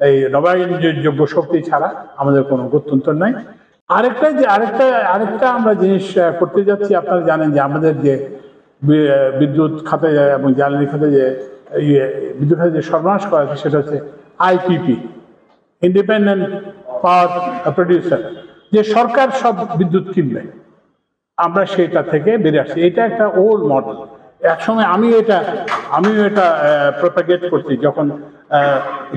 এই নবায়নযোগ্য শক্তি ছাড়া আমাদের কোনো গত্যন্তর নাই। আরেকটা আমরা জিনিস করতে যাচ্ছি। আপনারা জানেন যে আমাদের যে বিদ্যুৎ খাতে এবং জ্বালানি খাতে যে বিদ্যুৎ খাতে যে সর্বনাশ করা আছে সেটা হচ্ছে আইপিপি, ইন্ডিপেন্ডেন্ট পাওয়ার প্রডিউসার, যে সরকার সব বিদ্যুৎ কিনবে। আমরা সেটা থেকে বেরিয়ে আসছি। এটা একটা ওল্ড মডেল। একসময় আমিও এটা প্রপাগেট করছি যখন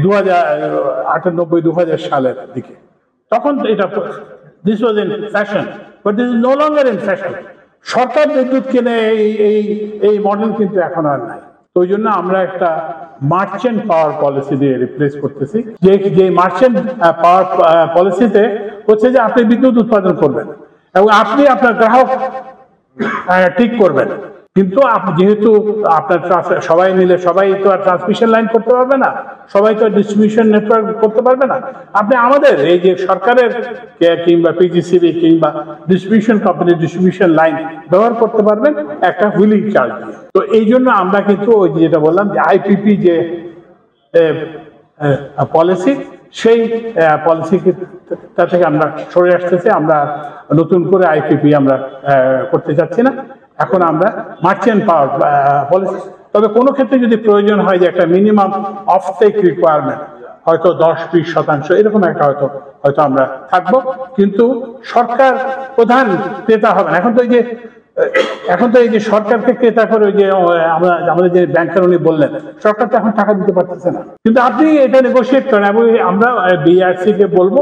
2098-2000 সালের দিকে। তখন এটা this was in fashion, but this is no longer in fashion. সরকার বিদ্যুৎ কিনে এই মডেল কিন্তু এখন আর নাই। তো ওই জন্য আমরা একটা মার্চেন্ট পাওয়ার পলিসি দিয়ে রিপ্লেস করতেছি। যে মার্চেন্ট পাওয়ার পলিসিতে হচ্ছে যে আপনি বিদ্যুৎ উৎপাদন করবেন এবং আপনি আপনার গ্রাহক ঠিক করবেন, কিন্তু যেহেতু আপনার সবাই মিলে সবাই তো আর ট্রান্সমিশন লাইন করতে পারবে না, সবাই তো ডিস্ট্রিবিউশন নেটওয়ার্ক করতে পারবে না। আপনি আমাদের এই যে সরকারের কিংবা পিজিসিবি কিংবা ডিস্ট্রিবিউশন কোম্পানির ডিস্ট্রিবিউশন লাইন ব্যবহার করতে পারবেন একটা হুইলিং চার্জ দিয়ে। তো এই জন্য আমরা কিন্তু ওই যেটা বললাম যে আইপিপি যে পলিসি, সেই পলিসি থেকে আমরা সরে আসতেছি। আমরা নতুন করে আইপিপি আমরা করতে চাচ্ছি না। এখন আমরা মার্চেন্ট পাওয়ার পলিসি, তবে কোনো ক্ষেত্রে যদি প্রয়োজন হয় যে একটা মিনিমাম অফটেক রিকোয়ারমেন্ট হয়তো 10-20% এরকম একটা হয়তো আমরা থাকবো, কিন্তু সরকার প্রধান ক্রেতা হবে না। এখন তো এই যে সরকারকে ক্রেতা করে ওই যে আমাদের যে ব্যাংকার উনি বললেন, সরকার তো এখন টাকা দিতে পারতেছে না, কিন্তু আপনি এটা নেগোশিয়েট করেন। এবং আমরা বিআরসি কে বলবো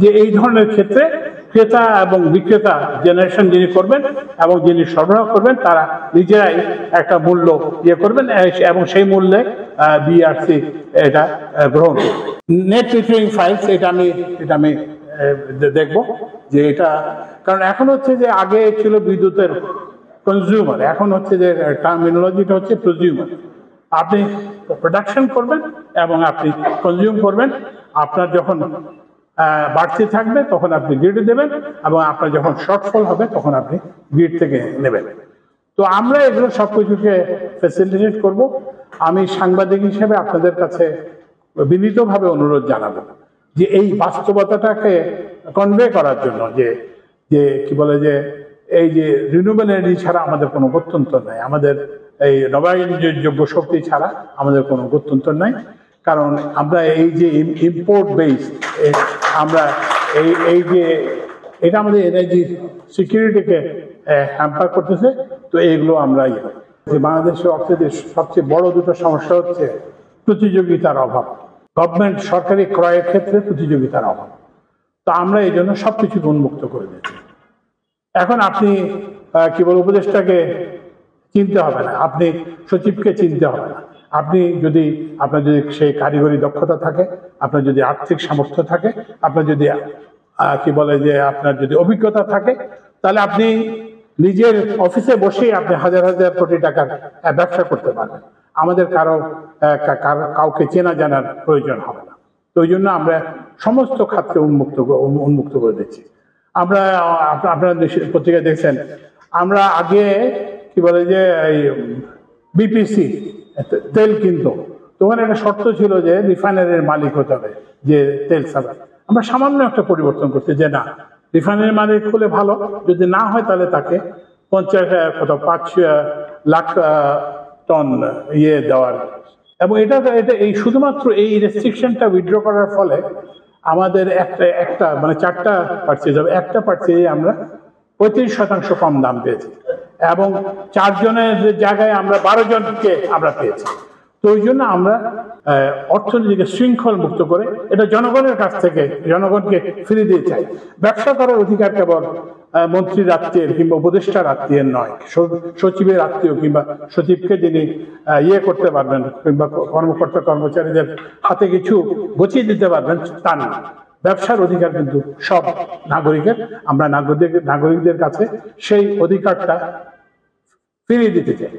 যে এই ধরনের ক্ষেত্রে ক্রেতা এবং বিক্রেতা জেনারেশন যিনি করবেন এবং যিনি সরবরাহ করবেন তারা নিজেরাই একটা মূল্য করবেন এবং সেই মূল্যে বিআরসি এটা গ্রহণ করবে। নেট মিটারিং ফাইলস, এটা আমি দেখবো যে এটা, কারণ এখন হচ্ছে যে আগে ছিল বিদ্যুতের কনজিউমার, এখন হচ্ছে যে টার্মিনোলজিটা হচ্ছে প্রজিউমার। আপনি প্রোডাকশন করবেন এবং আপনি কনজিউম করবেন। আপনার যখন বাড়তি থাকবে তখন আপনি গ্রিডে দেবেন এবং আপনার যখন শর্টফল হবে তখন আপনি গ্রিড থেকে নেবেন। তো আমরা এগুলো সবকিছুকে ফ্যাসিলিটেট করব। আমি সাংবাদিক হিসেবে আপনাদের কাছে বিনীতভাবে অনুরোধ জানাবো যে এই বাস্তবতাটাকে কনভে করার জন্য যে কি বলে যে এই যে রিনিউয়েবল এনার্জি ছাড়া আমাদের কোনো গত্যন্তর নাই, আমাদের এই নবায়নযোগ্য শক্তি ছাড়া আমাদের কোনো গত্যন্তর নাই। কারণ আমরা এই যে ইম্পোর্ট বেস, আমরা এই যে এটা আমাদের এনার্জি সিকিউরিটিকে হ্যাম্পার করতেছে। তো এইগুলো আমরা বাংলাদেশের অর্থনীতির সবচেয়ে বড় দুটো সমস্যা হচ্ছে প্রতিযোগিতার অভাব, গভর্নমেন্ট সরকারি ক্রয়ের ক্ষেত্রে প্রতিযোগিতার অভাব। তো আমরা এই জন্য সবকিছুকে উন্মুক্ত করে দিয়েছি। এখন আপনি কি বল উপদেষ্টাকে চিনতে হবে না, আপনি সচিবকে চিনতে হবে না। আপনার যদি সেই কারিগরি দক্ষতা থাকে, আপনার যদি আর্থিক সামর্থ্য থাকে, আপনার যদি কি বলে যে আপনার যদি অভিজ্ঞতা থাকে, তাহলে আপনি নিজের অফিসে বসেই আপনি হাজার হাজার কোটি টাকার ব্যবসা করতে পারবেন। আমাদের কাউকে চেনা জানার প্রয়োজন হবে না। তো ওই জন্য আমরা সমস্ত খাতকে উন্মুক্ত করে দিচ্ছি। আপনারা পত্রিকায় দেখছেন, আমরা আগে কি বলে যে এই বিপিসি তেল কিনতো, তো ওখানে একটা শর্ত ছিল যে রিফাইনারির মালিক হতে হবে যে তেল সাপ্লাই। আমরা সামান্য একটা পরিবর্তন করছি যে না, রিফাইনারির মালিক হলে ভালো, যদি না হয় তাহলে তাকে 5 লাখ টন দেওয়ার। এবং এটা এই শুধুমাত্র এই রেস্ট্রিকশনটা উইথড্র করার ফলে আমাদের একটা মানে 4টা পারচেজ হবে, একটা পারচেজে আমরা 35% কম দাম পেয়েছি এবং 4 জনের জায়গায় আমরা 12 জনকে আমরা পেয়েছি। তো ওই জন্য আমরা অর্থনীতিকে শৃঙ্খল মুক্ত করে এটা জনগণের কাছ থেকে জনগণকে ফিরিয়ে দিয়ে চাই। ব্যবসা করার অধিকার কেবল মন্ত্রীর আত্মীয়ের কিংবা উপদেষ্টার আত্মীয়ের নয়, সচিবের আত্মীয় কিংবা সচিবকে যিনি করতে পারবেন কিংবা কর্মকর্তা কর্মচারীদের হাতে কিছু গছিয়ে দিতে পারবেন তা না। ব্যবসার অধিকার কিন্তু সব নাগরিকের। আমরা নাগরিকদের কাছে সেই অধিকারটা ফিরিয়ে দিতে চাই।